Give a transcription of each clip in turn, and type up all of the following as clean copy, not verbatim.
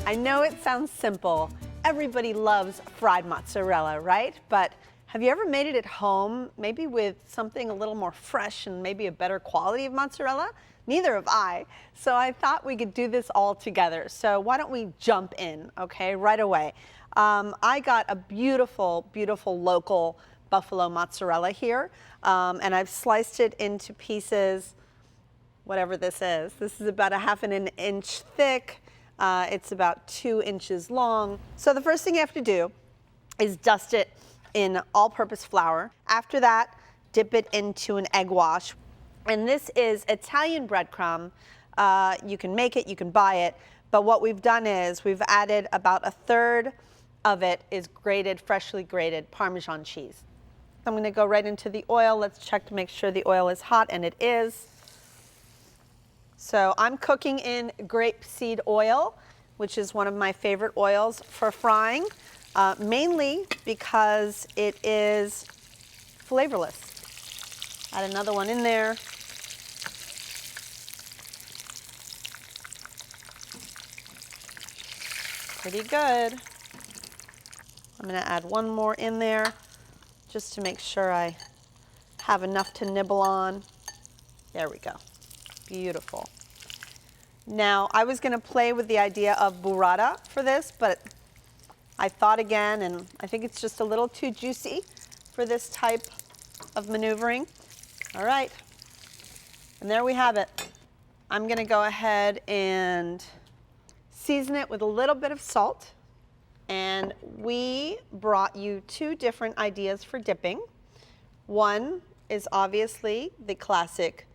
I know it sounds simple. Everybody loves fried mozzarella, right? But have you ever made it at home, maybe with something a little more fresh and maybe a better quality of mozzarella? Neither have I. So I thought we could do this all together. So why don't we jump in, okay, right away. I got a beautiful, beautiful local buffalo mozzarella here, and I've sliced it into pieces, whatever this is. This is about 1/2 inch thick. It's about 2 inches long. So the first thing you have to do is dust it in all-purpose flour. After that, dip it into an egg wash. And this is Italian breadcrumb. You can make it, you can buy it. But what we've done is we've added about 1/3 of it is grated, freshly grated Parmesan cheese. I'm going to go right into the oil. Let's check to make sure the oil is hot, and it is. So I'm cooking in grapeseed oil, which is one of my favorite oils for frying, mainly because it is flavorless. Add another one in there. Pretty good. I'm going to add one more in there just to make sure I have enough to nibble on. There we go. Beautiful. Now, I was going to play with the idea of burrata for this, but I thought again, and I think it's just a little too juicy for this type of maneuvering. All right. And there we have it. I'm going to go ahead and season it with a little bit of salt. And we brought you 2 different ideas for dipping. One is obviously the classic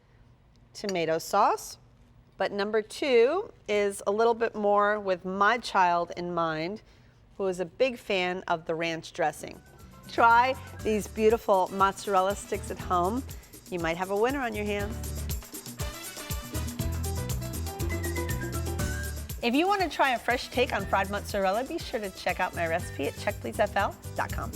tomato sauce, but number 2 is a little bit more with my child in mind, who is a big fan of the ranch dressing. Try these beautiful mozzarella sticks at home. You might have a winner on your hands. If you want to try a fresh take on fried mozzarella, be sure to check out my recipe at checkpleasefl.com.